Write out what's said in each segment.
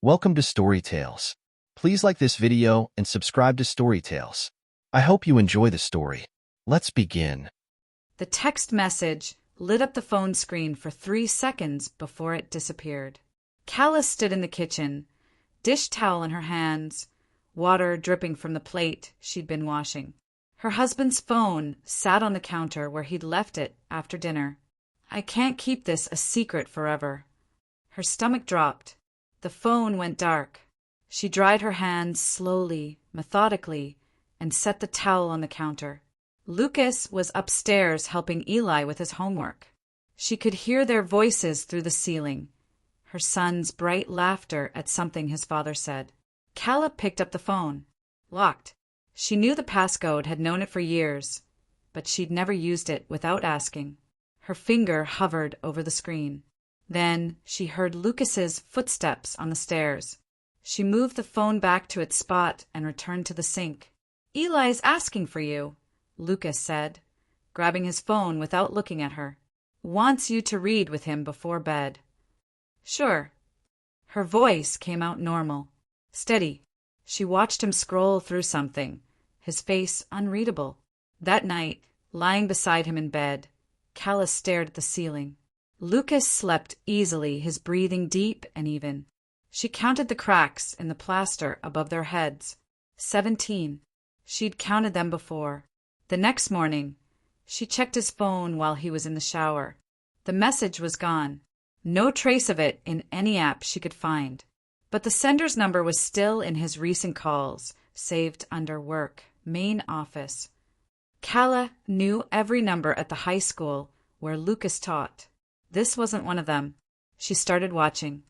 Welcome to Story Tales. Please like this video and subscribe to Story Tales. I hope you enjoy the story. Let's begin. The text message lit up the phone screen for 3 seconds before it disappeared. Calla stood in the kitchen, dish towel in her hands, water dripping from the plate she'd been washing. Her husband's phone sat on the counter where he'd left it after dinner. I can't keep this a secret forever. Her stomach dropped. The phone went dark. She dried her hands slowly, methodically, and set the towel on the counter. Lucas was upstairs helping Eli with his homework. She could hear their voices through the ceiling, her son's bright laughter at something his father said. Calla picked up the phone. Locked. She knew the passcode, had known it for years, but she'd never used it without asking. Her finger hovered over the screen. Then she heard Lucas's footsteps on the stairs. She moved the phone back to its spot and returned to the sink. "Eli's asking for you," Lucas said, grabbing his phone without looking at her. "Wants you to read with him before bed." "Sure." Her voice came out normal, steady. She watched him scroll through something, his face unreadable. That night, lying beside him in bed, Calla stared at the ceiling. Lucas slept easily, his breathing deep and even. She counted the cracks in the plaster above their heads. 17. She'd counted them before. The next morning, she checked his phone while he was in the shower. The message was gone. No trace of it in any app she could find. But the sender's number was still in his recent calls, saved under Work, Main Office. Calla knew every number at the high school where Lucas taught. This wasn't one of them. She started watching.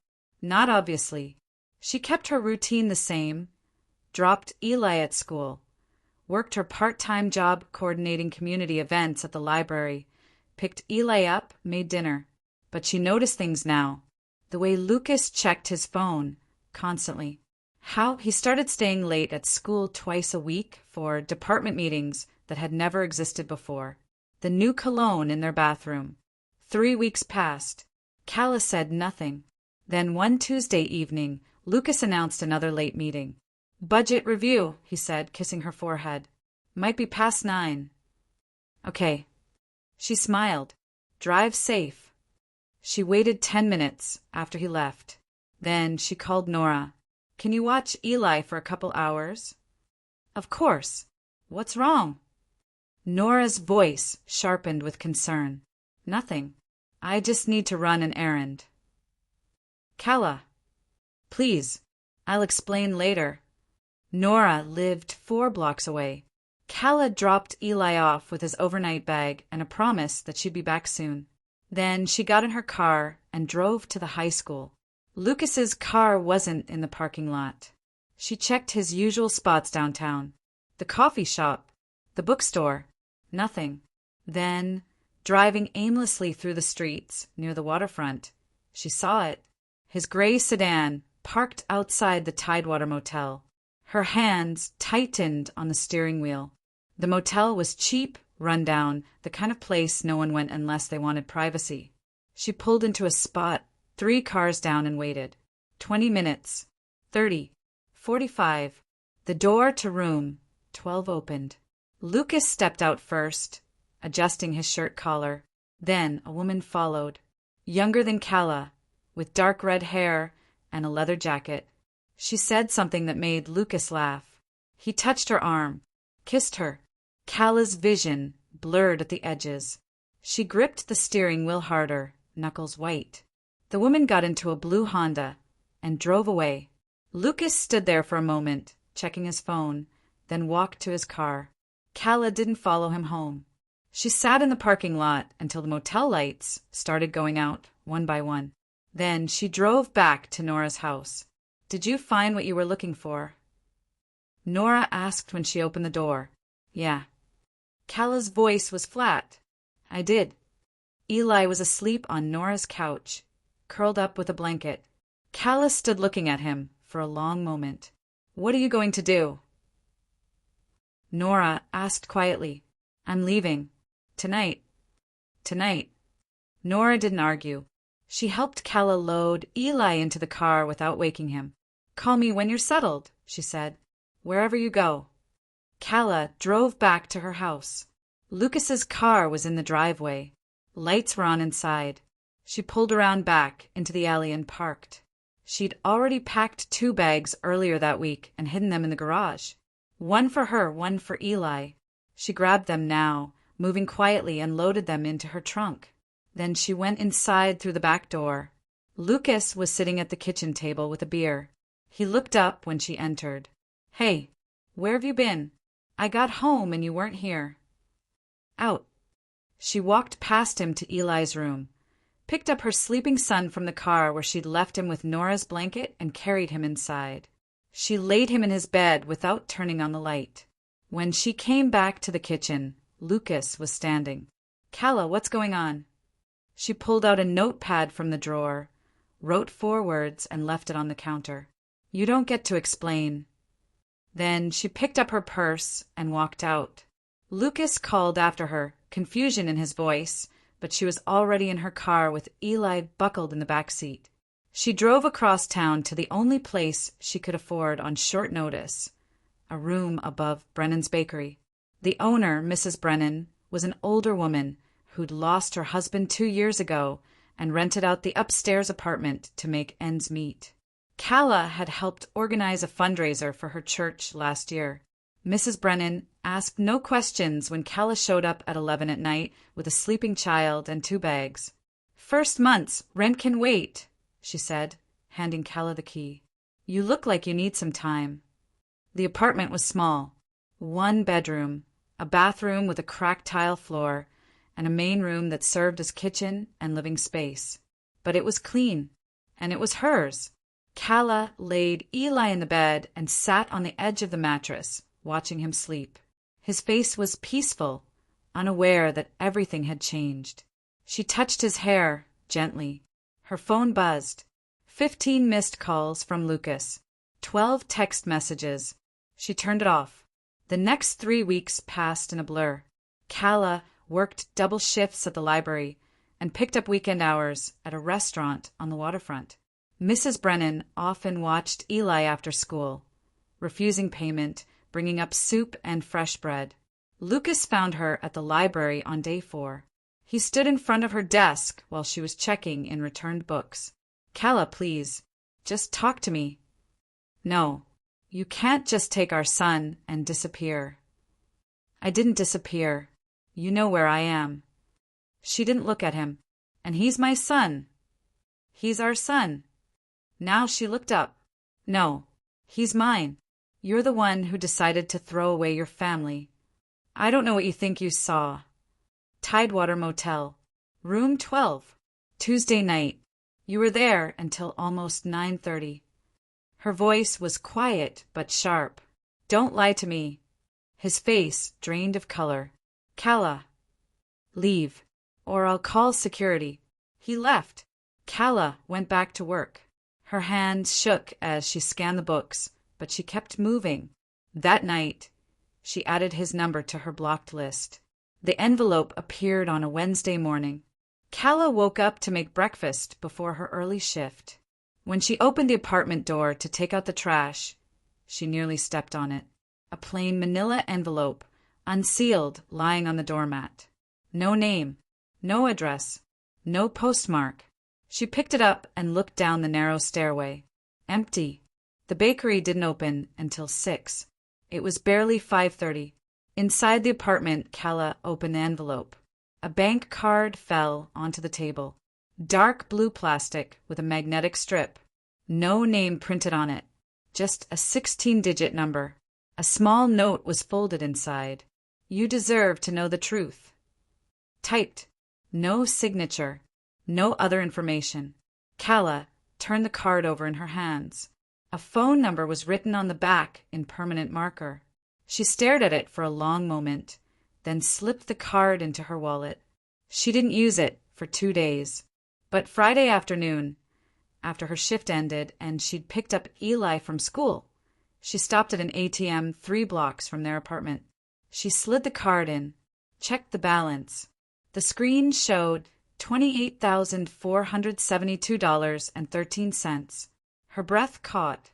Not obviously. She kept her routine the same, dropped Eli at school, worked her part-time job coordinating community events at the library, picked Eli up, made dinner. But she noticed things now. The way Lucas checked his phone, constantly. How he started staying late at school twice a week for department meetings that had never existed before. The new cologne in their bathroom. 3 weeks passed. Calla said nothing. Then one Tuesday evening, Lucas announced another late meeting. "Budget review," he said, kissing her forehead. "Might be past 9. "Okay." She smiled. "Drive safe." She waited 10 minutes after he left. Then she called Nora. "Can you watch Eli for a couple hours?" "Of course. What's wrong?" Nora's voice sharpened with concern. "Nothing. I just need to run an errand." "Calla." "Please. I'll explain later." Nora lived 4 blocks away. Calla dropped Eli off with his overnight bag and a promise that she'd be back soon. Then she got in her car and drove to the high school. Lucas's car wasn't in the parking lot. She checked his usual spots downtown. The coffee shop, the bookstore, nothing. Then, driving aimlessly through the streets near the waterfront, she saw it. His gray sedan parked outside the Tidewater Motel. Her hands tightened on the steering wheel. The motel was cheap, rundown, the kind of place no one went unless they wanted privacy. She pulled into a spot 3 cars down and waited. 20 minutes. 30. 45. The door to room 12 opened. Lucas stepped out first, adjusting his shirt collar. Then a woman followed, younger than Calla, with dark red hair and a leather jacket. She said something that made Lucas laugh. He touched her arm, kissed her. Calla's vision blurred at the edges. She gripped the steering wheel harder, knuckles white. The woman got into a blue Honda and drove away. Lucas stood there for a moment, checking his phone, then walked to his car. Calla didn't follow him home. She sat in the parking lot until the motel lights started going out, one by one. Then she drove back to Nora's house. "Did you find what you were looking for?" Nora asked when she opened the door. "Yeah." Calla's voice was flat. "I did." Eli was asleep on Nora's couch, curled up with a blanket. Calla stood looking at him for a long moment. "What are you going to do?" Nora asked quietly. "I'm leaving. Tonight." "Tonight." Nora didn't argue. She helped Calla load Eli into the car without waking him. Call me when you're settled, she said. Wherever you go. Calla drove back to her house. Lucas's car was in the driveway. Lights were on inside. She pulled around back into the alley and parked. She'd already packed 2 bags earlier that week and hidden them in the garage. One for her, one for Eli. She grabbed them now, moving quietly, and loaded them into her trunk. Then she went inside through the back door. Lucas was sitting at the kitchen table with a beer. He looked up when she entered. Hey, where have you been? I got home and you weren't here. Out. She walked past him to Eli's room, picked up her sleeping son from the car where she'd left him with Nora's blanket, and carried him inside. She laid him in his bed without turning on the light. When she came back to the kitchen, Lucas was standing. Calla, what's going on? She pulled out a notepad from the drawer, wrote 4 words, and left it on the counter. You don't get to explain. Then she picked up her purse and walked out. Lucas called after her, confusion in his voice, but she was already in her car with Eli buckled in the back seat. She drove across town to the only place she could afford on short notice, a room above Brennan's bakery. The owner, Mrs. Brennan, was an older woman who'd lost her husband 2 years ago and rented out the upstairs apartment to make ends meet. Calla had helped organize a fundraiser for her church last year. Mrs. Brennan asked no questions when Calla showed up at 11 at night with a sleeping child and 2 bags. First month's rent can wait, she said, handing Calla the key. You look like you need some time. The apartment was small. 1 bedroom, a bathroom with a cracked tile floor, and a main room that served as kitchen and living space. But it was clean, and it was hers. Calla laid Eli in the bed and sat on the edge of the mattress, watching him sleep. His face was peaceful, unaware that everything had changed. She touched his hair gently. Her phone buzzed. 15 missed calls from Lucas. 12 text messages. She turned it off. The next 3 weeks passed in a blur. Calla worked double shifts at the library and picked up weekend hours at a restaurant on the waterfront. Mrs. Brennan often watched Eli after school, refusing payment, bringing up soup and fresh bread. Lucas found her at the library on day 4. He stood in front of her desk while she was checking in returned books. Calla, please, just talk to me. No, you can't just take our son and disappear. I didn't disappear. You know where I am. She didn't look at him. And he's my son. He's our son. Now she looked up. No, he's mine. You're the one who decided to throw away your family. I don't know what you think you saw. Tidewater Motel, room 12, Tuesday night. You were there until almost 9:30. Her voice was quiet but sharp. Don't lie to me. His face drained of color. Calla, leave, or I'll call security. He left. Calla went back to work. Her hands shook as she scanned the books, but she kept moving. That night, she added his number to her blocked list. The envelope appeared on a Wednesday morning. Calla woke up to make breakfast before her early shift. When she opened the apartment door to take out the trash, she nearly stepped on it. A plain manila envelope, unsealed, lying on the doormat. No name, no address, no postmark. She picked it up and looked down the narrow stairway. Empty. The bakery didn't open until 6. It was barely 5:30. Inside the apartment, Calla opened the envelope. A bank card fell onto the table. Dark blue plastic with a magnetic strip. No name printed on it. Just a 16-digit number. A small note was folded inside. You deserve to know the truth. Typed. No signature. No other information. Calla turned the card over in her hands. A phone number was written on the back in permanent marker. She stared at it for a long moment, then slipped the card into her wallet. She didn't use it for 2 days. But Friday afternoon, after her shift ended and she'd picked up Eli from school, she stopped at an ATM 3 blocks from their apartment. She slid the card in, checked the balance. The screen showed $28,472.13. Her breath caught.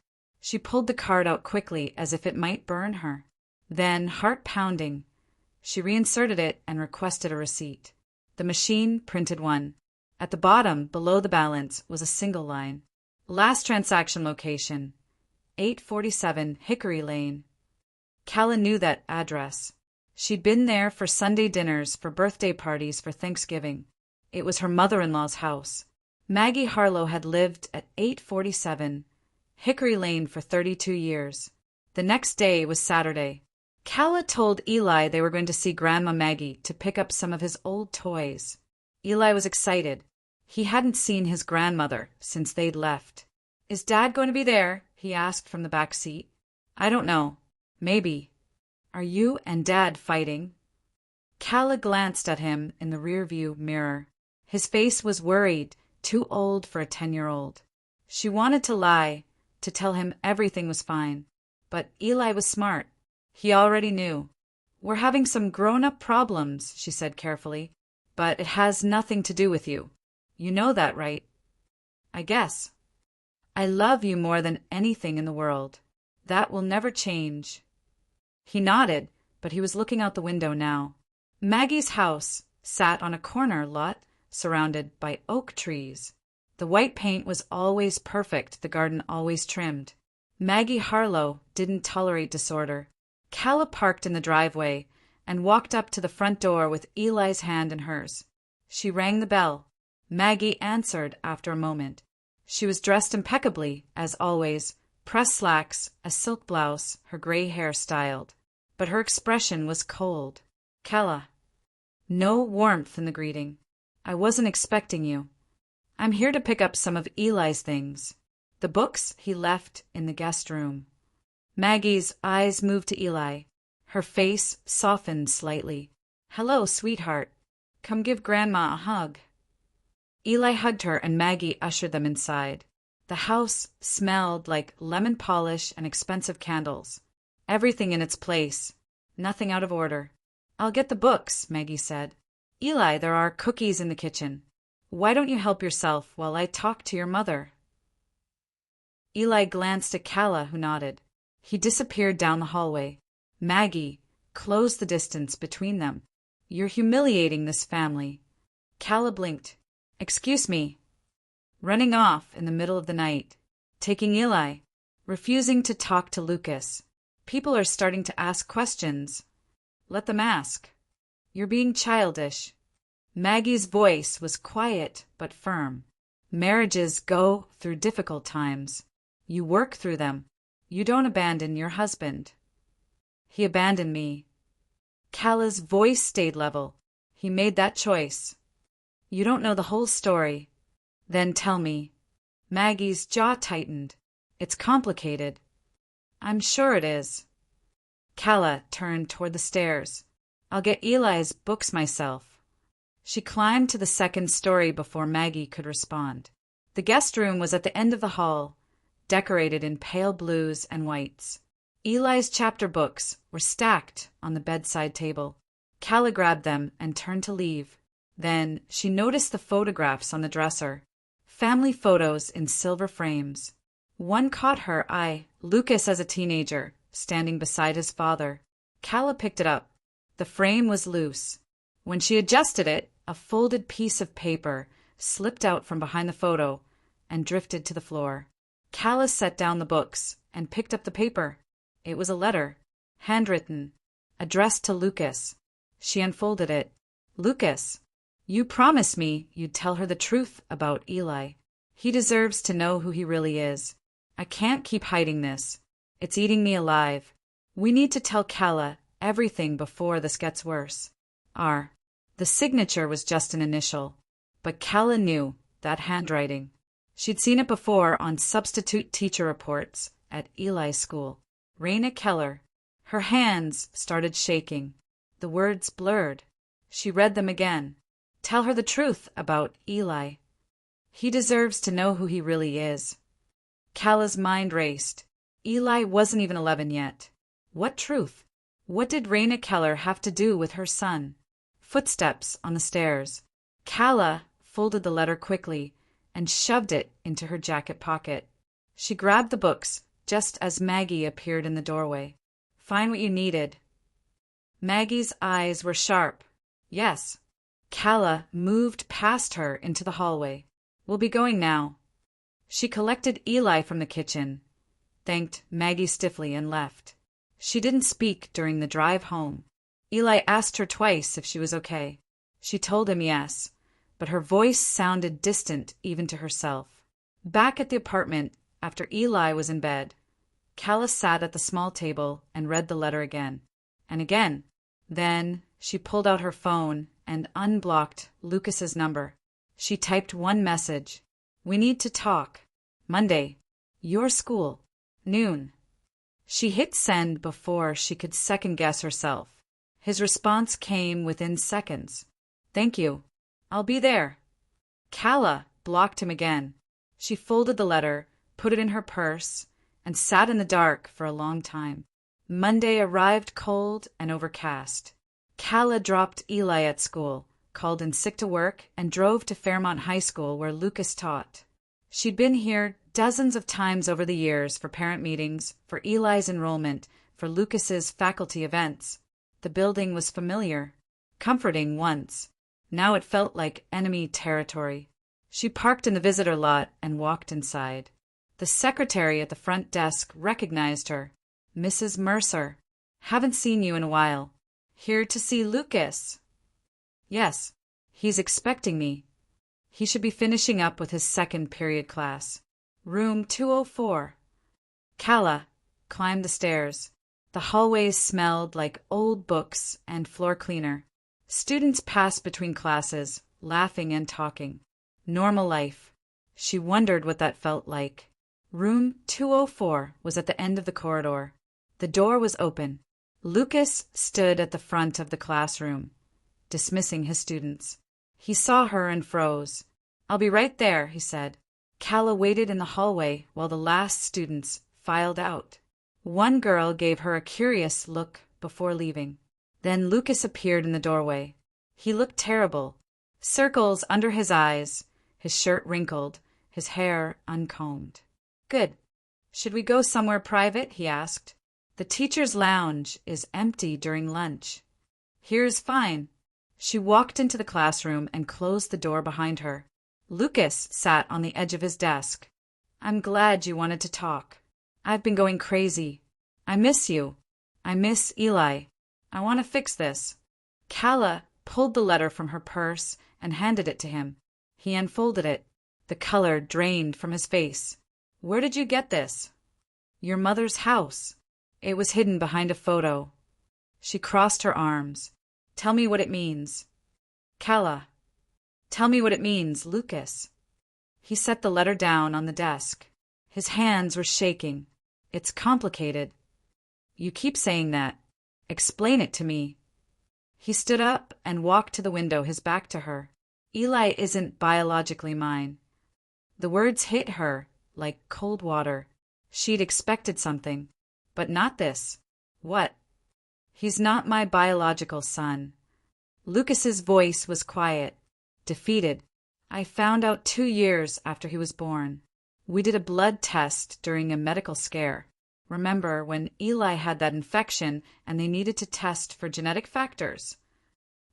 She pulled the card out quickly as if it might burn her. Then, heart pounding, she reinserted it and requested a receipt. The machine printed one. At the bottom, below the balance, was a single line. Last transaction location, 847 Hickory Lane. Calla knew that address. She'd been there for Sunday dinners, for birthday parties, for Thanksgiving. It was her mother-in-law's house. Maggie Harlow had lived at 847 Hickory Lane for 32 years. The next day was Saturday. Calla told Eli they were going to see Grandma Maggie to pick up some of his old toys. Eli was excited. He hadn't seen his grandmother since they'd left. "Is Dad going to be there?" he asked from the back seat. "I don't know. Maybe." "Are you and Dad fighting?" Calla glanced at him in the rearview mirror. His face was worried, too old for a 10-year-old. She wanted to lie, to tell him everything was fine. But Eli was smart. He already knew. "We're having some grown-up problems," she said carefully. "But it has nothing to do with you. You know that, right?" "I guess." "I love you more than anything in the world. That will never change." He nodded, but he was looking out the window now. Maggie's house sat on a corner lot surrounded by oak trees. The white paint was always perfect, the garden always trimmed. Maggie Harlow didn't tolerate disorder. Calla parked in the driveway and walked up to the front door with Eli's hand in hers. She rang the bell. Maggie answered after a moment. She was dressed impeccably, as always, pressed slacks, a silk blouse, her gray hair styled. But her expression was cold. "Calla." No warmth in the greeting. "I wasn't expecting you. I'm here to pick up some of Eli's things. The books he left in the guest room." Maggie's eyes moved to Eli. Her face softened slightly. "Hello, sweetheart. Come give Grandma a hug." Eli hugged her and Maggie ushered them inside. The house smelled like lemon polish and expensive candles. Everything in its place. Nothing out of order. "I'll get the books," Maggie said. "Eli, there are cookies in the kitchen. Why don't you help yourself while I talk to your mother?" Eli glanced at Calla, who nodded. He disappeared down the hallway. Maggie closed the distance between them. "You're humiliating this family." Calla blinked. "Excuse me." Running off in the middle of the night. Taking Eli. Refusing to talk to Lucas. "People are starting to ask questions." "Let them ask." "You're being childish." Maggie's voice was quiet but firm. "Marriages go through difficult times. You work through them. You don't abandon your husband." "He abandoned me." Calla's voice stayed level. "He made that choice." "You don't know the whole story." "Then tell me." Maggie's jaw tightened. "It's complicated." "I'm sure it is." Calla turned toward the stairs. "I'll get Eli's books myself." She climbed to the second story before Maggie could respond. The guest room was at the end of the hall, decorated in pale blues and whites. Eli's chapter books were stacked on the bedside table. Calla grabbed them and turned to leave. Then she noticed the photographs on the dresser. Family photos in silver frames. One caught her eye, Lucas as a teenager, standing beside his father. Calla picked it up. The frame was loose. When she adjusted it, a folded piece of paper slipped out from behind the photo and drifted to the floor. Calla set down the books and picked up the paper. It was a letter, handwritten, addressed to Lucas. She unfolded it. "Lucas, you promised me you'd tell her the truth about Eli. He deserves to know who he really is. I can't keep hiding this. It's eating me alive. We need to tell Calla everything before this gets worse. R." The signature was just an initial, but Calla knew that handwriting. She'd seen it before on substitute teacher reports at Eli's school. Raina Keller. Her hands started shaking. The words blurred. She read them again. Tell her the truth about Eli. He deserves to know who he really is. Calla's mind raced. Eli wasn't even 11 yet. What truth? What did Raina Keller have to do with her son? Footsteps on the stairs. Calla folded the letter quickly and shoved it into her jacket pocket. She grabbed the books just as Maggie appeared in the doorway. "Find what you needed." Maggie's eyes were sharp. "Yes." Calla moved past her into the hallway. "We'll be going now." She collected Eli from the kitchen, thanked Maggie stiffly, and left. She didn't speak during the drive home. Eli asked her twice if she was okay. She told him yes, but her voice sounded distant even to herself. Back at the apartment, after Eli was in bed, Calla sat at the small table and read the letter again and again. Then she pulled out her phone and unblocked Lucas's number. She typed one message: "We need to talk. Monday. Your school. Noon." She hit send before she could second-guess herself. His response came within seconds. "Thank you. I'll be there." Calla blocked him again. She folded the letter, put it in her purse, and sat in the dark for a long time. Monday arrived cold and overcast. Calla dropped Eli at school, called in sick to work, and drove to Fairmont High School where Lucas taught. She'd been here dozens of times over the years for parent meetings, for Eli's enrollment, for Lucas's faculty events. The building was familiar, comforting once. Now it felt like enemy territory. She parked in the visitor lot and walked inside. The secretary at the front desk recognized her. "Mrs. Mercer. Haven't seen you in a while. Here to see Lucas?" "Yes. He's expecting me. He should be finishing up with his second period class. Room 204. Calla climbed the stairs. The hallways smelled like old books and floor cleaner. Students passed between classes, laughing and talking. Normal life. She wondered what that felt like. Room 204 was at the end of the corridor. The door was open. Lucas stood at the front of the classroom, dismissing his students. He saw her and froze. "I'll be right there," he said. Calla waited in the hallway while the last students filed out. One girl gave her a curious look before leaving. Then Lucas appeared in the doorway. He looked terrible. Circles under his eyes, his shirt wrinkled, his hair uncombed. "Good. Should we go somewhere private?" he asked. "The teacher's lounge is empty during lunch." "Here's fine." She walked into the classroom and closed the door behind her. Lucas sat on the edge of his desk. "I'm glad you wanted to talk. I've been going crazy. I miss you. I miss Eli. I want to fix this." Calla pulled the letter from her purse and handed it to him. He unfolded it. The color drained from his face. "Where did you get this?" "Your mother's house. It was hidden behind a photo." She crossed her arms. "Tell me what it means." "Calla." "Tell me what it means, Lucas." He set the letter down on the desk. His hands were shaking. "It's complicated." "You keep saying that. Explain it to me." He stood up and walked to the window, his back to her. "Eli isn't biologically mine." The words hit her like cold water. She'd expected something, but not this. "What?" "He's not my biological son." Lucas's voice was quiet, defeated. "I found out 2 years after he was born. We did a blood test during a medical scare. Remember when Eli had that infection and they needed to test for genetic factors?"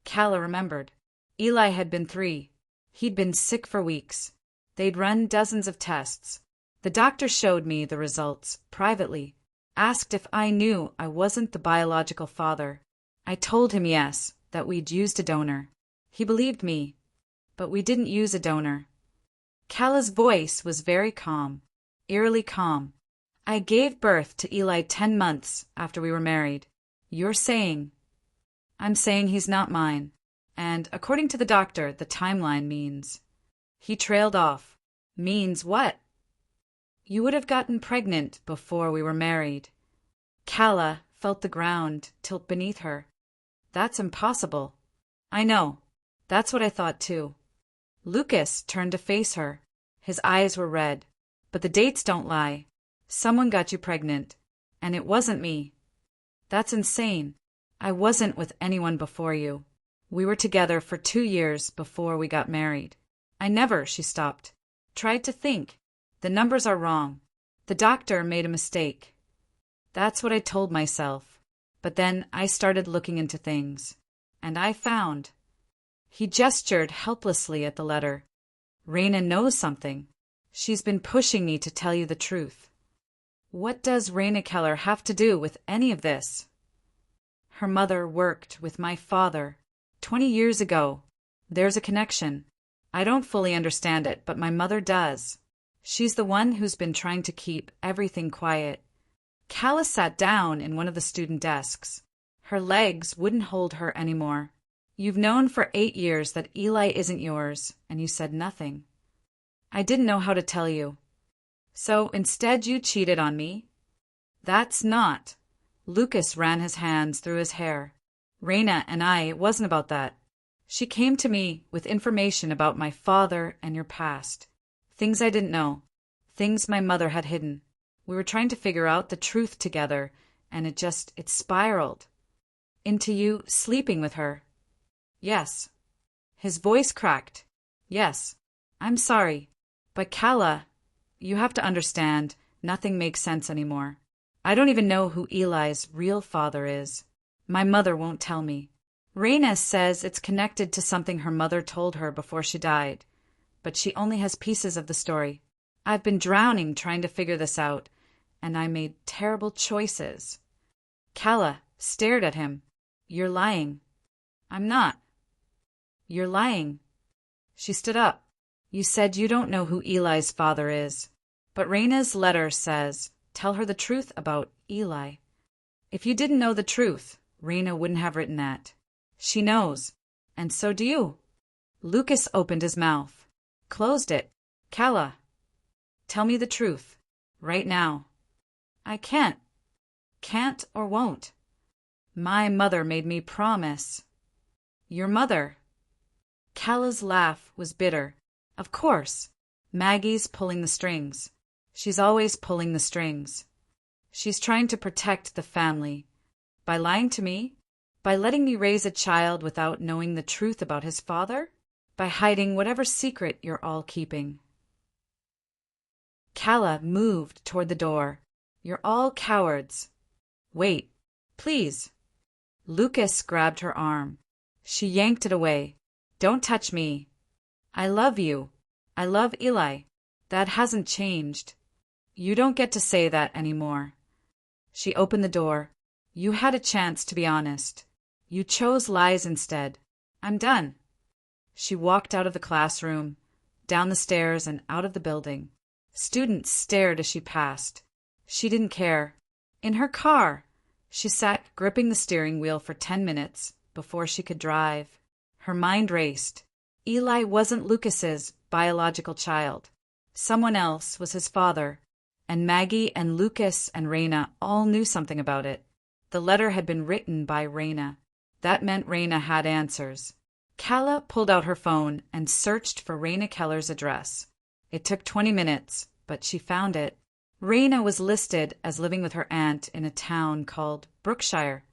Calla remembered. Eli had been 3. He'd been sick for weeks. They'd run dozens of tests. The doctor showed me the results privately, asked if I knew I wasn't the biological father. I told him yes, that we'd used a donor. He believed me, but we didn't use a donor. Calla's voice was very calm, eerily calm. "I gave birth to Eli 10 months after we were married. You're saying—" "I'm saying he's not mine. And according to the doctor, the timeline means—" He trailed off. "Means what?" "You would have gotten pregnant before we were married." Calla felt the ground tilt beneath her. "That's impossible." "I know. That's what I thought too." Lucas turned to face her. His eyes were red. "But the dates don't lie. Someone got you pregnant. And it wasn't me." "That's insane. I wasn't with anyone before you. We were together for 2 years before we got married. I never," she stopped, "tried to think. The numbers are wrong. The doctor made a mistake. That's what I told myself. But then I started looking into things. And I found. He gestured helplessly at the letter. Raina knows something. She's been pushing me to tell you the truth. What does Raina Keller have to do with any of this? Her mother worked with my father 20 years ago. There's a connection. I don't fully understand it, but my mother does. She's the one who's been trying to keep everything quiet. Calla sat down in one of the student desks. Her legs wouldn't hold her anymore. You've known for 8 years that Eli isn't yours, and you said nothing. I didn't know how to tell you. So instead you cheated on me? That's not. Lucas ran his hands through his hair. Raina and it wasn't about that. She came to me with information about my father and your past. Things I didn't know. Things my mother had hidden. We were trying to figure out the truth together, and it spiraled. Into you sleeping with her. Yes. His voice cracked. Yes. I'm sorry. But Calla, you have to understand, nothing makes sense anymore. I don't even know who Eli's real father is. My mother won't tell me. Raina says it's connected to something her mother told her before she died, but she only has pieces of the story. I've been drowning trying to figure this out, and I made terrible choices. Calla stared at him. You're lying. I'm not. You're lying. She stood up. You said you don't know who Eli's father is. But Raina's letter says, tell her the truth about Eli. If you didn't know the truth, Raina wouldn't have written that. She knows. And so do you. Lucas opened his mouth. Closed it. Calla. Tell me the truth. Right now. I can't. Can't or won't. My mother made me promise. Your mother. Calla's laugh was bitter. Of course. Maggie's pulling the strings. She's always pulling the strings. She's trying to protect the family. By lying to me? By letting me raise a child without knowing the truth about his father? By hiding whatever secret you're all keeping. Calla moved toward the door. You're all cowards. Wait, please. Lucas grabbed her arm. She yanked it away. Don't touch me. I love you. I love Eli. That hasn't changed. You don't get to say that anymore. She opened the door. You had a chance to be honest. You chose lies instead. I'm done. She walked out of the classroom, down the stairs and out of the building. Students stared as she passed. She didn't care. In her car, she sat gripping the steering wheel for 10 minutes before she could drive. Her mind raced. Eli wasn't Lucas's biological child. Someone else was his father, and Maggie and Lucas and Raina all knew something about it. The letter had been written by Raina. That meant Raina had answers. Calla pulled out her phone and searched for Raina Keller's address. It took 20 minutes, but she found it. Raina was listed as living with her aunt in a town called Brookshire,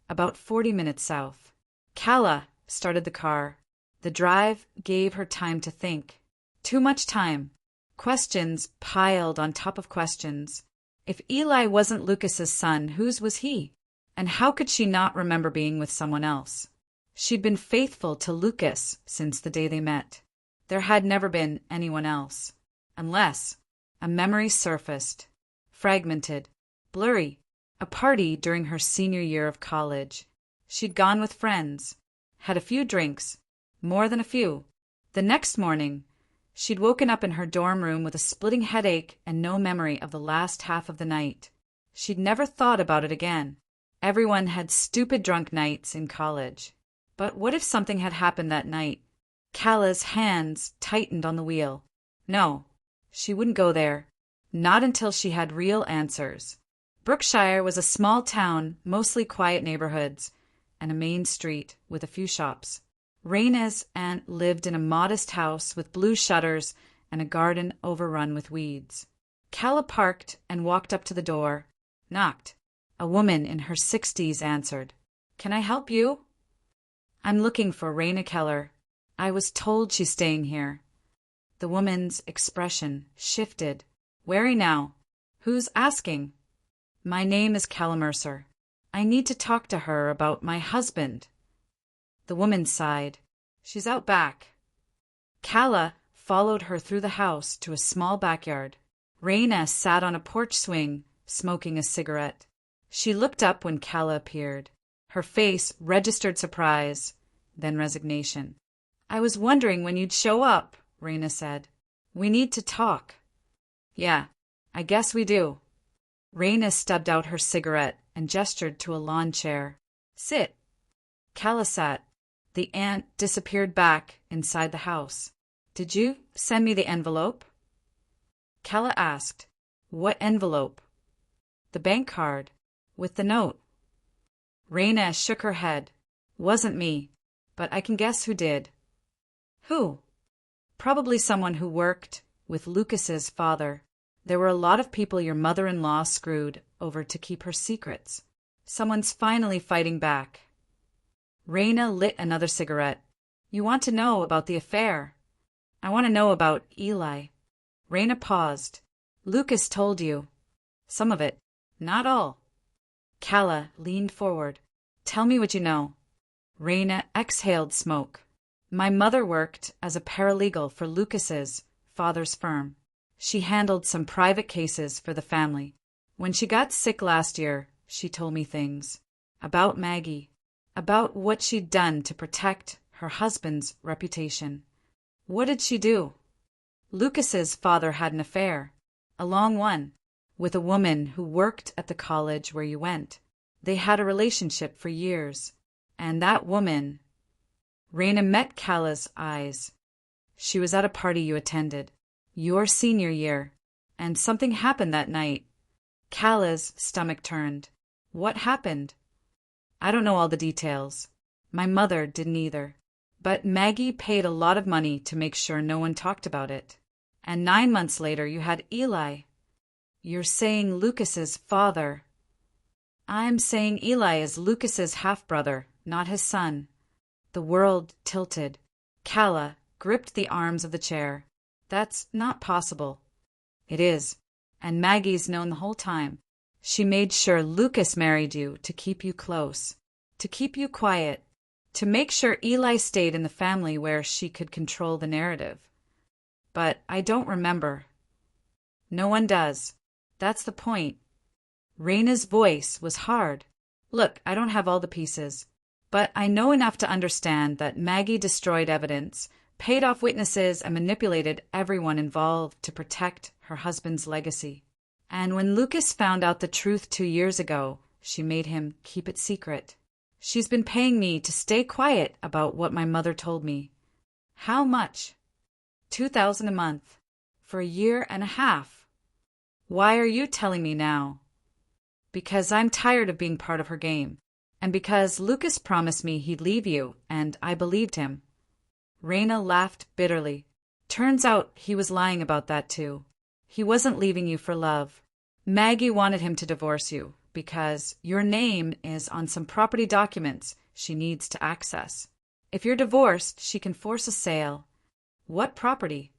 about 40 minutes south. Calla started the car. The drive gave her time to think. Too much time. Questions piled on top of questions. If Eli wasn't Lucas's son, whose was he? And how could she not remember being with someone else? She'd been faithful to Lucas since the day they met. There had never been anyone else. Unless a memory surfaced, fragmented, blurry, a party during her senior year of college. She'd gone with friends, had a few drinks, more than a few. The next morning, she'd woken up in her dorm room with a splitting headache and no memory of the last half of the night. She'd never thought about it again. Everyone had stupid drunk nights in college. But what if something had happened that night? Calla's hands tightened on the wheel. No, she wouldn't go there. Not until she had real answers. Brookshire was a small town, mostly quiet neighborhoods, and a main street with a few shops. Raina's aunt lived in a modest house with blue shutters and a garden overrun with weeds. Calla parked and walked up to the door, knocked. A woman in her 60s answered. Can I help you? I'm looking for Raina Keller. I was told she's staying here. The woman's expression shifted. Wary now. Who's asking? My name is Calla Mercer. I need to talk to her about my husband. The woman sighed. She's out back. Calla followed her through the house to a small backyard. Raina sat on a porch swing, smoking a cigarette. She looked up when Calla appeared. Her face registered surprise, then resignation. I was wondering when you'd show up, Raina said. We need to talk. Yeah, I guess we do. Raina stubbed out her cigarette and gestured to a lawn chair. Sit. Calla sat. The aunt disappeared back inside the house. Did you send me the envelope? Calla asked. What envelope? The bank card. With the note. Raina shook her head. Wasn't me, but I can guess who did. Who? Probably someone who worked with Lucas's father. There were a lot of people your mother-in-law screwed over to keep her secrets. Someone's finally fighting back. Raina lit another cigarette. You want to know about the affair? I want to know about Eli. Raina paused. Lucas told you. Some of it. Not all. Calla leaned forward. Tell me what you know. Raina exhaled smoke. My mother worked as a paralegal for Lucas's father's firm. She handled some private cases for the family. When she got sick last year, she told me things. About Maggie. About what she'd done to protect her husband's reputation. What did she do? Lucas's father had an affair. A long one. With a woman who worked at the college where you went. They had a relationship for years. And that woman... Raina met Calla's eyes. She was at a party you attended. Your senior year. And something happened that night. Calla's stomach turned. What happened? I don't know all the details. My mother didn't either. But Maggie paid a lot of money to make sure no one talked about it. And 9 months later you had Eli. You're saying Lucas's father. I'm saying Eli is Lucas's half-brother, not his son. The world tilted. Calla gripped the arms of the chair. That's not possible. It is. And Maggie's known the whole time. She made sure Lucas married you to keep you close, to keep you quiet, to make sure Eli stayed in the family where she could control the narrative. But I don't remember. No one does. That's the point. Raina's voice was hard. Look, I don't have all the pieces, but I know enough to understand that Maggie destroyed evidence, paid off witnesses, and manipulated everyone involved to protect her husband's legacy. And when Lucas found out the truth 2 years ago, she made him keep it secret. She's been paying me to stay quiet about what my mother told me. How much? $2,000 a month. For a year and a half. Why are you telling me now? Because I'm tired of being part of her game. And because Lucas promised me he'd leave you, and I believed him. Raina laughed bitterly. Turns out he was lying about that too. He wasn't leaving you for love. Maggie wanted him to divorce you, because your name is on some property documents she needs to access. If you're divorced, she can force a sale. What property?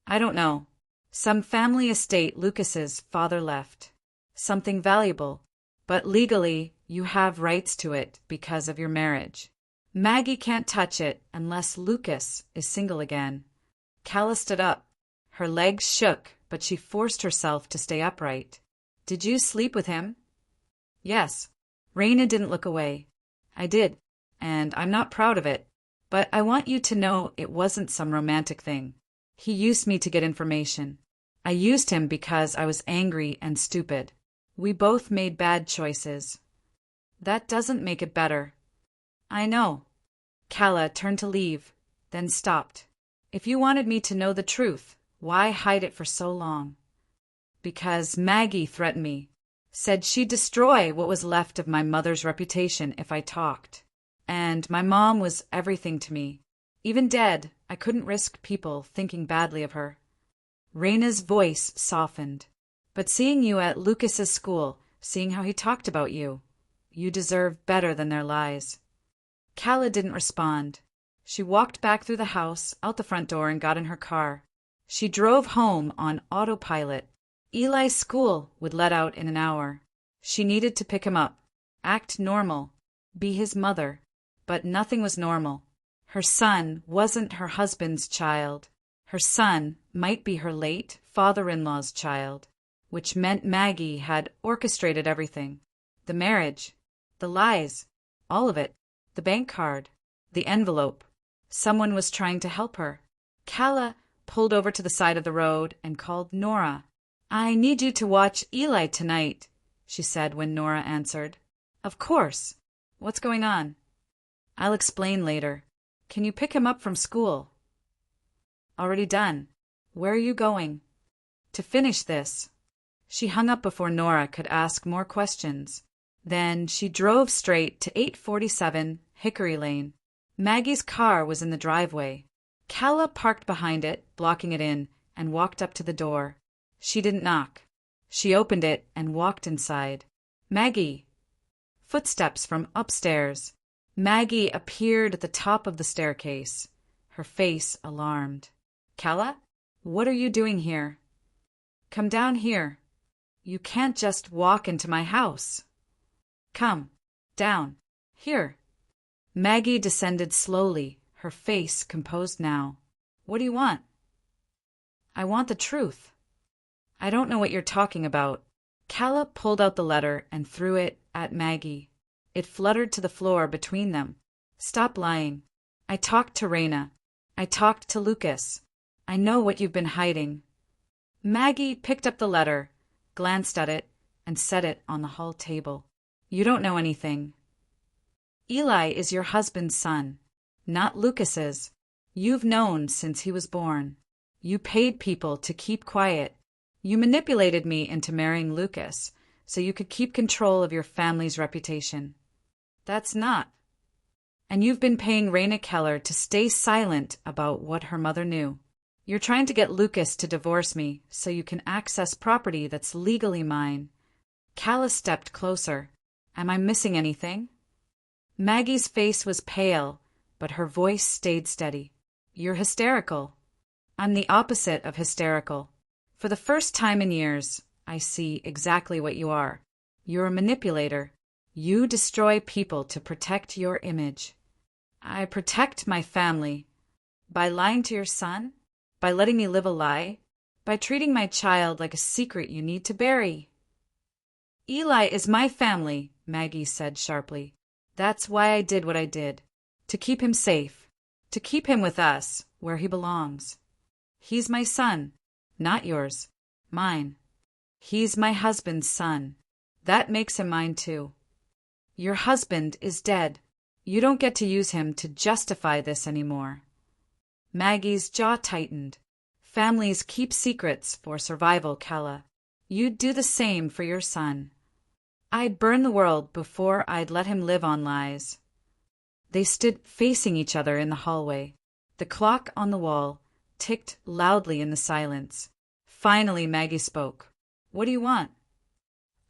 I don't know. Some family estate Lucas's father left. Something valuable. But legally, you have rights to it because of your marriage. Maggie can't touch it unless Lucas is single again. Calla stood up. Her legs shook, but she forced herself to stay upright. Did you sleep with him? Yes. Raina didn't look away. I did, and I'm not proud of it. But I want you to know it wasn't some romantic thing. He used me to get information. I used him because I was angry and stupid. We both made bad choices. That doesn't make it better. I know. Calla turned to leave, then stopped. If you wanted me to know the truth, why hide it for so long? Because Maggie threatened me. Said she'd destroy what was left of my mother's reputation if I talked. And my mom was everything to me. Even dead, I couldn't risk people thinking badly of her. Raina's voice softened. But seeing you at Lucas's school, seeing how he talked about you, you deserve better than their lies. Calla didn't respond. She walked back through the house, out the front door, and got in her car. She drove home on autopilot. Eli's school would let out in an hour. She needed to pick him up, act normal, be his mother. But nothing was normal. Her son wasn't her husband's child. Her son might be her late father-in-law's child, which meant Maggie had orchestrated everything. The marriage, the lies, all of it, the bank card, the envelope. Someone was trying to help her. Calla pulled over to the side of the road and called Nora. "I need you to watch Eli tonight," she said when Nora answered. "Of course. What's going on?" "I'll explain later. Can you pick him up from school?" "Already done. Where are you going?" "To finish this." She hung up before Nora could ask more questions. Then she drove straight to 847 Hickory Lane. Maggie's car was in the driveway. Calla parked behind it, blocking it in, and walked up to the door. She didn't knock. She opened it and walked inside. "Maggie!" Footsteps from upstairs. Maggie appeared at the top of the staircase, her face alarmed. "Calla? What are you doing here?" "Come down here. You can't just walk into my house." "Come. Down. Here." Maggie descended slowly, her face composed now. "What do you want?" "I want the truth." "I don't know what you're talking about." Calla pulled out the letter and threw it at Maggie. It fluttered to the floor between them. "Stop lying. I talked to Raina. I talked to Lucas. I know what you've been hiding." Maggie picked up the letter, glanced at it, and set it on the hall table. "You don't know anything. Eli is your husband's son, not Lucas's. You've known since he was born. You paid people to keep quiet. You manipulated me into marrying Lucas so you could keep control of your family's reputation. That's not. And you've been paying Raina Keller to stay silent about what her mother knew. You're trying to get Lucas to divorce me so you can access property that's legally mine." Calla stepped closer. "Am I missing anything?" Maggie's face was pale, but her voice stayed steady. "You're hysterical." "I'm the opposite of hysterical. For the first time in years, I see exactly what you are. You're a manipulator. You destroy people to protect your image." "I protect my family. By lying to your son? By letting me live a lie? By treating my child like a secret you need to bury?" "Eli is my family," Maggie said sharply. "That's why I did what I did. To keep him safe. To keep him with us, where he belongs. He's my son. Not yours. Mine. He's my husband's son. That makes him mine too. Your husband is dead. You don't get to use him to justify this anymore." Maggie's jaw tightened. "Families keep secrets for survival, Calla. You'd do the same for your son." "I'd burn the world before I'd let him live on lies." They stood facing each other in the hallway. The clock on the wall ticked loudly in the silence. Finally, Maggie spoke. "What do you want?"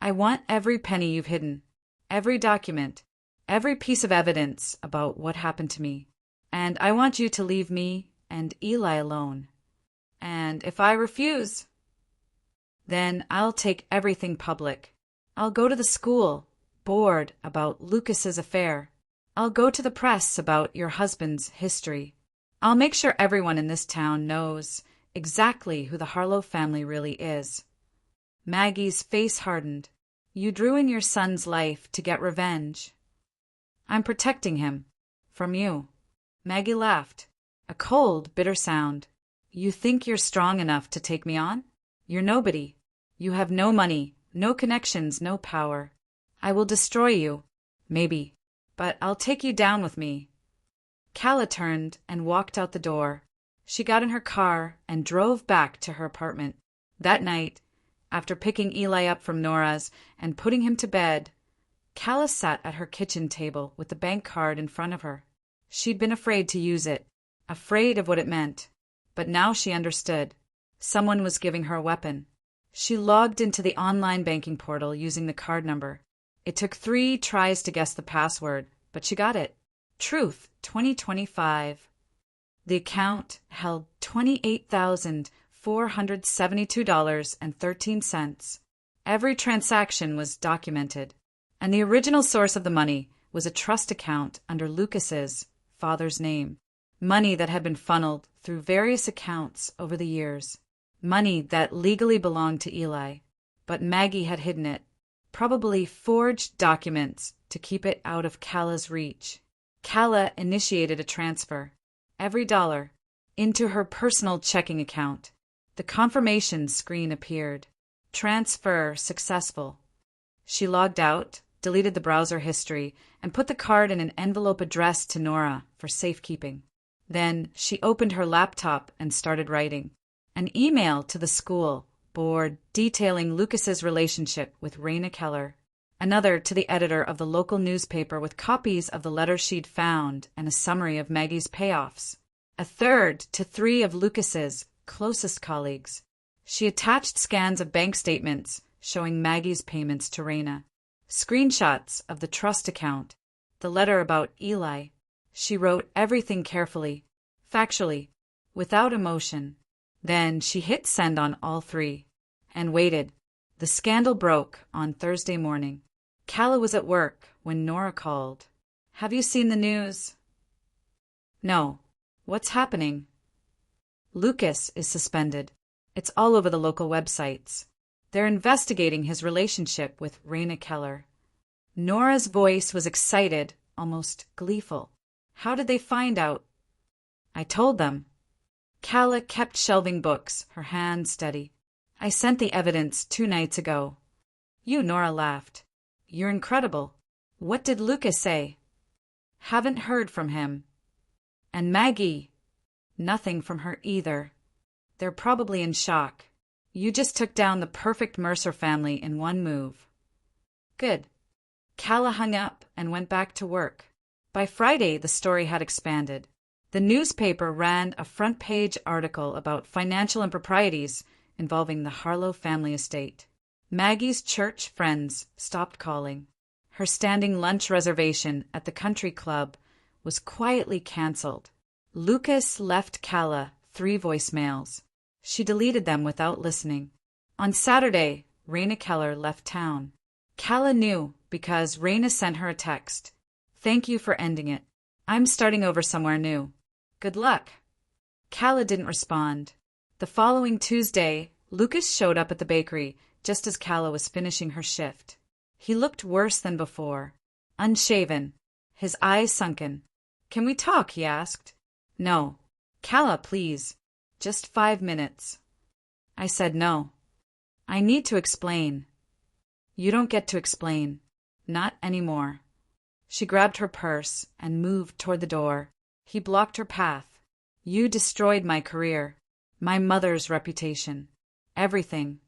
"I want every penny you've hidden, every document, every piece of evidence about what happened to me. And I want you to leave me and Eli alone. And if I refuse, then I'll take everything public. I'll go to the school board about Lucas's affair. I'll go to the press about your husband's history. I'll make sure everyone in this town knows exactly who the Harlow family really is." Maggie's face hardened. "You'd ruin your son's life to get revenge." "I'm protecting him. From you." Maggie laughed. A cold, bitter sound. "You think you're strong enough to take me on? You're nobody. You have no money, no connections, no power. I will destroy you. Maybe. But I'll take you down with me." Calla turned and walked out the door. She got in her car and drove back to her apartment. That night, after picking Eli up from Nora's and putting him to bed, Calla sat at her kitchen table with the bank card in front of her. She'd been afraid to use it, afraid of what it meant. But now she understood. Someone was giving her a weapon. She logged into the online banking portal using the card number. It took 3 tries to guess the password, but she got it. Truth 2025. The account held $28,400 $472.13. Every transaction was documented, and the original source of the money was a trust account under Lucas's father's name. Money that had been funneled through various accounts over the years. Money that legally belonged to Eli, but Maggie had hidden it. Probably forged documents to keep it out of Calla's reach. Calla initiated a transfer, every dollar, into her personal checking account. The confirmation screen appeared. Transfer successful. She logged out, deleted the browser history, and put the card in an envelope addressed to Nora for safekeeping. Then she opened her laptop and started writing. An email to the school board detailing Lucas's relationship with Raina Keller. Another to the editor of the local newspaper with copies of the letters she'd found and a summary of Maggie's payoffs. A third to 3 of Lucas's closest colleagues. She attached scans of bank statements showing Maggie's payments to Raina. Screenshots of the trust account. The letter about Eli. She wrote everything carefully, factually, without emotion. Then she hit send on all 3 and waited. The scandal broke on Thursday morning. Calla was at work when Nora called. "Have you seen the news?" "No. What's happening?" "Lucas is suspended. It's all over the local websites. They're investigating his relationship with Raina Keller." Nora's voice was excited, almost gleeful. "How did they find out?" "I told them." Calla kept shelving books, her hand steady. "I sent the evidence 2 nights ago." Nora laughed. "You're incredible. What did Lucas say?" "Haven't heard from him." "And Maggie?" "Nothing from her either. They're probably in shock. You just took down the perfect Mercer family in one move." "Good." Calla hung up and went back to work. By Friday, the story had expanded. The newspaper ran a front-page article about financial improprieties involving the Harlow family estate. Maggie's church friends stopped calling. Her standing lunch reservation at the country club was quietly canceled. Lucas left Calla 3 voicemails. She deleted them without listening. On Saturday, Raina Keller left town. Calla knew because Raina sent her a text. "Thank you for ending it. I'm starting over somewhere new. Good luck." Calla didn't respond. The following Tuesday, Lucas showed up at the bakery just as Calla was finishing her shift. He looked worse than before. Unshaven, his eyes sunken. "Can we talk?" he asked. "No." "Calla, please. Just 5 minutes." I said no. "I need to explain." "You don't get to explain. Not anymore." She grabbed her purse and moved toward the door. He blocked her path. "You destroyed my career, my mother's reputation, everything.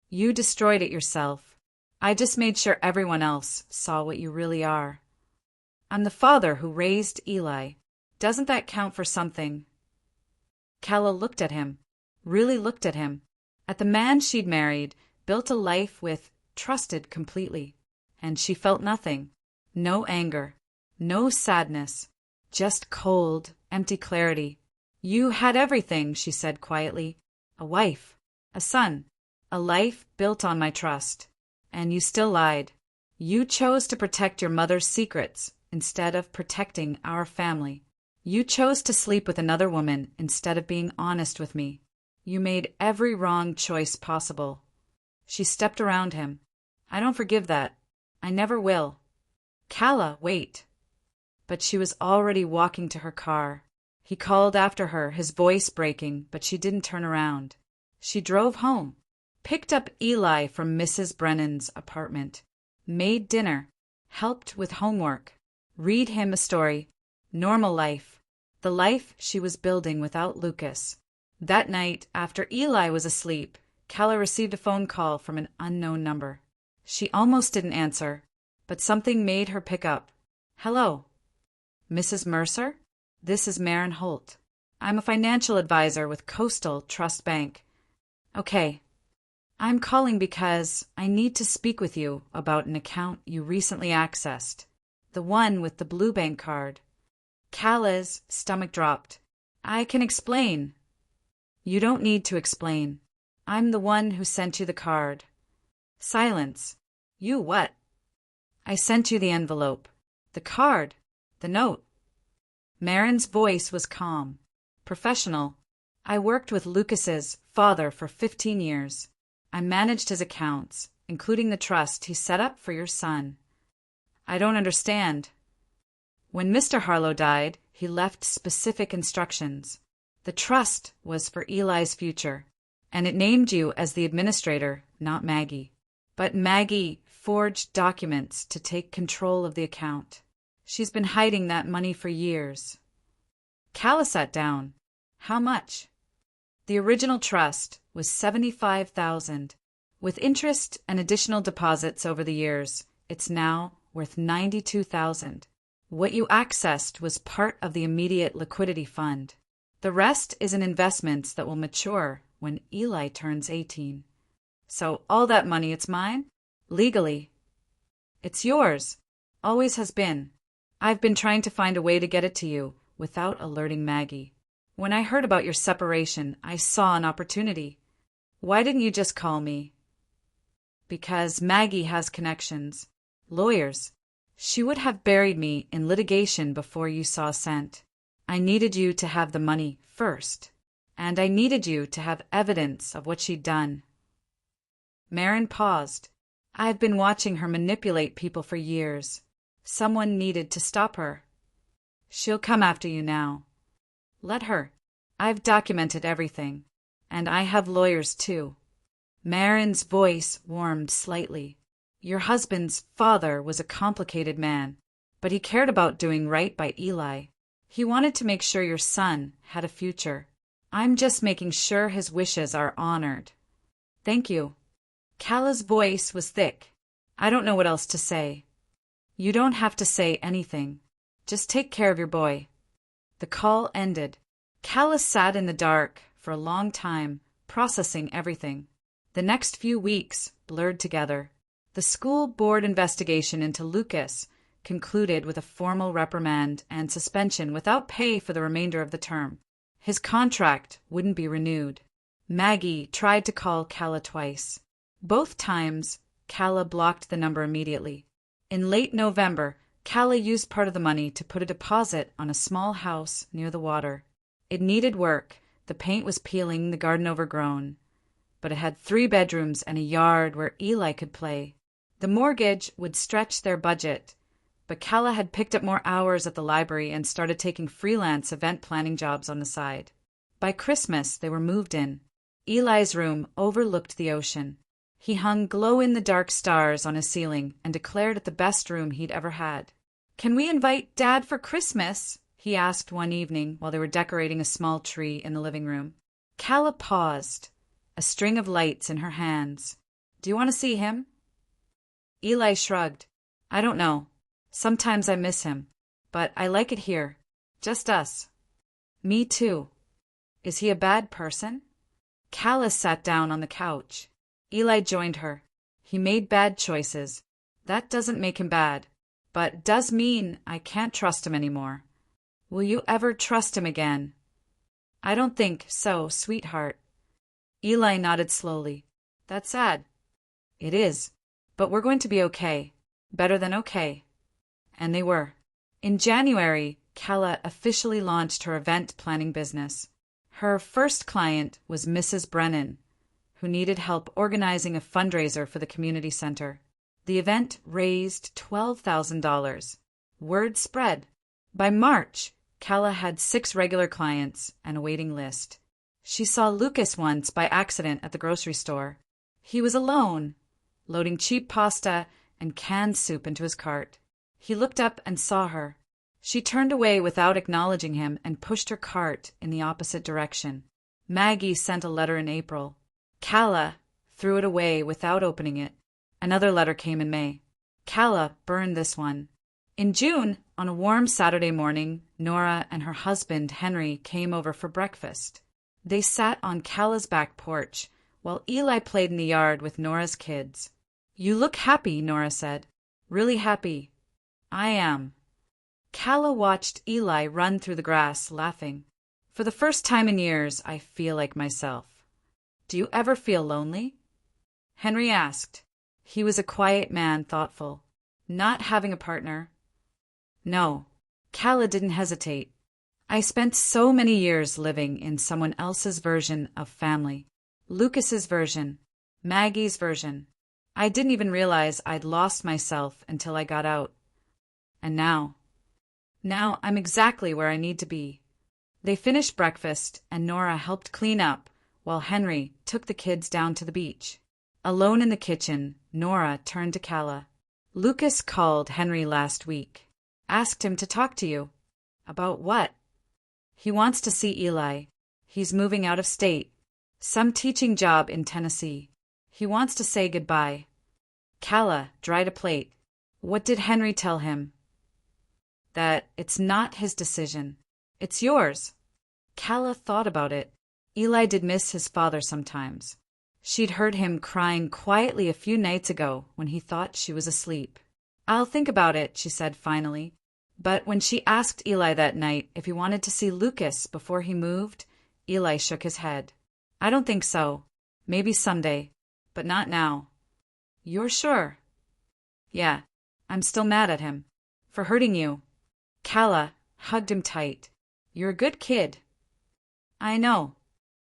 You destroyed it yourself. I just made sure everyone else saw what you really are." "I'm the father who raised Eli. Doesn't that count for something?" Calla looked at him, really looked at him, at the man she'd married, built a life with, trusted completely. And she felt nothing. No anger, no sadness, just cold, empty clarity. "You had everything," she said quietly. "A wife, a son, a life built on my trust. And you still lied. You chose to protect your mother's secrets instead of protecting our family. You chose to sleep with another woman instead of being honest with me. You made every wrong choice possible." She stepped around him. "I don't forgive that. I never will." "Calla, wait." But she was already walking to her car. He called after her, his voice breaking, but she didn't turn around. She drove home, picked up Eli from Mrs. Brennan's apartment, made dinner, helped with homework, read him a story. Normal life. The life she was building without Lucas. That night, after Eli was asleep, Calla received a phone call from an unknown number. She almost didn't answer, but something made her pick up. "Hello." "Mrs. Mercer? This is Maren Holt. I'm a financial advisor with Coastal Trust Bank." "Okay. I'm calling because I need to speak with you about an account you recently accessed. The one with the blue bank card." Calla's stomach dropped. "I can explain." You don't need to explain. I'm the one who sent you the card. Silence. You what? I sent you the envelope. The card. The note. Marin's voice was calm. Professional. I worked with Lucas's father for 15 years. I managed his accounts, including the trust he set up for your son. I don't understand. When Mr. Harlow died, he left specific instructions. The trust was for Eli's future, and it named you as the administrator, not Maggie. But Maggie forged documents to take control of the account. She's been hiding that money for years. Calla sat down. How much? The original trust was $75,000. With interest and additional deposits over the years, it's now worth $92,000. What you accessed was part of the immediate liquidity fund. The rest is in investments that will mature when Eli turns 18. So all that money, it's mine? Legally. It's yours. Always has been. I've been trying to find a way to get it to you without alerting Maggie. When I heard about your separation, I saw an opportunity. Why didn't you just call me? Because Maggie has connections. Lawyers. She would have buried me in litigation before you saw scent. I needed you to have the money first, and I needed you to have evidence of what she'd done. Marin paused. I've been watching her manipulate people for years. Someone needed to stop her. She'll come after you now. Let her. I've documented everything, and I have lawyers too. Marin's voice warmed slightly. Your husband's father was a complicated man, but he cared about doing right by Eli. He wanted to make sure your son had a future. I'm just making sure his wishes are honored. Thank you. Calla's voice was thick. I don't know what else to say. You don't have to say anything. Just take care of your boy. The call ended. Calla sat in the dark for a long time, processing everything. The next few weeks blurred together. The school board investigation into Lucas concluded with a formal reprimand and suspension without pay for the remainder of the term. His contract wouldn't be renewed. Maggie tried to call Calla twice. Both times, Calla blocked the number immediately. In late November, Calla used part of the money to put a deposit on a small house near the water. It needed work. The paint was peeling, the garden overgrown. But it had 3 bedrooms and a yard where Eli could play. The mortgage would stretch their budget, but Calla had picked up more hours at the library and started taking freelance event planning jobs on the side. By Christmas, they were moved in. Eli's room overlooked the ocean. He hung glow-in-the-dark stars on his ceiling and declared it the best room he'd ever had. "Can we invite Dad for Christmas?" he asked one evening while they were decorating a small tree in the living room. Calla paused, a string of lights in her hands. "Do you want to see him?" Eli shrugged. "I don't know. Sometimes I miss him, but I like it here. Just us." "Me too." "Is he a bad person?" Calla sat down on the couch. Eli joined her. "He made bad choices. That doesn't make him bad, but does mean I can't trust him anymore." "Will you ever trust him again?" "I don't think so, sweetheart." Eli nodded slowly. "That's sad." "It is, but we're going to be okay. Better than okay." And they were. In January, Calla officially launched her event planning business. Her first client was Mrs. Brennan, who needed help organizing a fundraiser for the community center. The event raised $12,000. Word spread. By March, Calla had 6 regular clients and a waiting list. She saw Lucas once by accident at the grocery store. He was alone, loading cheap pasta and canned soup into his cart. He looked up and saw her. She turned away without acknowledging him and pushed her cart in the opposite direction. Maggie sent a letter in April. Calla threw it away without opening it. Another letter came in May. Calla burned this one. In June, on a warm Saturday morning, Nora and her husband, Henry, came over for breakfast. They sat on Calla's back porch while Eli played in the yard with Nora's kids. "You look happy," Nora said. "Really happy." "I am." Calla watched Eli run through the grass, laughing. For the first time in years, I feel like myself. Do you ever feel lonely? Henry asked. He was a quiet man, thoughtful. Not having a partner? No. Calla didn't hesitate. I spent so many years living in someone else's version of family. Lucas's version. Maggie's version. I didn't even realize I'd lost myself until I got out. And now I'm exactly where I need to be. They finished breakfast, and Nora helped clean up, while Henry took the kids down to the beach. Alone in the kitchen, Nora turned to Calla. Lucas called Henry last week. Asked him to talk to you. About what? He wants to see Eli. He's moving out of state. Some teaching job in Tennessee. He wants to say goodbye. Calla dried a plate. What did Henry tell him? That it's not his decision. It's yours. Calla thought about it. Eli did miss his father sometimes. She'd heard him crying quietly a few nights ago when he thought she was asleep. I'll think about it, she said finally. But when she asked Eli that night if he wanted to see Lucas before he moved, Eli shook his head. I don't think so. Maybe someday, but not now. You're sure? Yeah, I'm still mad at him. For hurting you. Calla hugged him tight. You're a good kid. I know.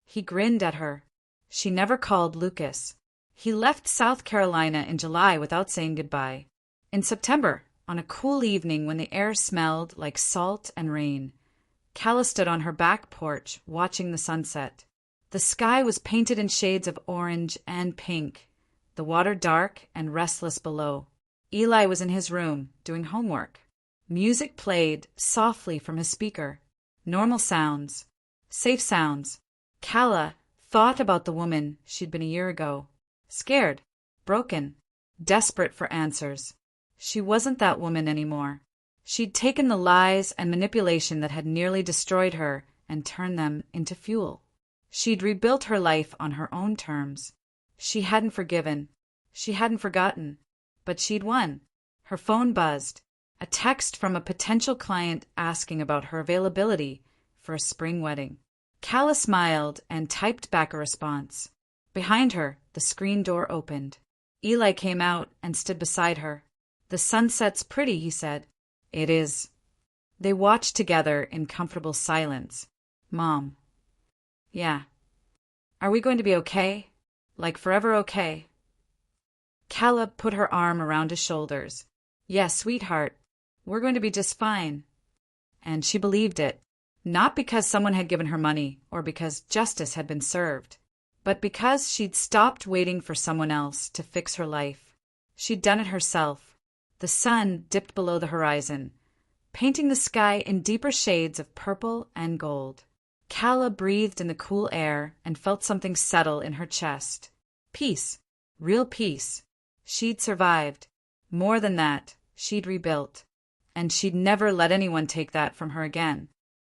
He grinned at her. She never called Lucas. He left South Carolina in July without saying goodbye. In September, on a cool evening when the air smelled like salt and rain, Calla stood on her back porch watching the sunset. The sky was painted in shades of orange and pink, the water dark and restless below. Eli was in his room, doing homework. Music played softly from his speaker. Normal sounds. Safe sounds. Calla thought about the woman she'd been a year ago. Scared. Broken. Desperate for answers. She wasn't that woman anymore. She'd taken the lies and manipulation that had nearly destroyed her and turned them into fuel. She'd rebuilt her life on her own terms. She hadn't forgiven. She hadn't forgotten. But she'd won. Her phone buzzed. A text from a potential client asking about her availability for a spring wedding. Calla smiled and typed back a response. Behind her, the screen door opened. Eli came out and stood beside her. The sunset's pretty, he said. It is. They watched together in comfortable silence. Mom. Yeah. Are we going to be okay? Like forever okay? Calla put her arm around his shoulders. Yes, sweetheart. We're going to be just fine. And she believed it. Not because someone had given her money or because justice had been served, but because she'd stopped waiting for someone else to fix her life. She'd done it herself. The sun dipped below the horizon, painting the sky in deeper shades of purple and gold. Calla breathed in the cool air and felt something settle in her chest. Peace. Real peace. She'd survived. More than that, she'd rebuilt. And she'd never let anyone take that from her again.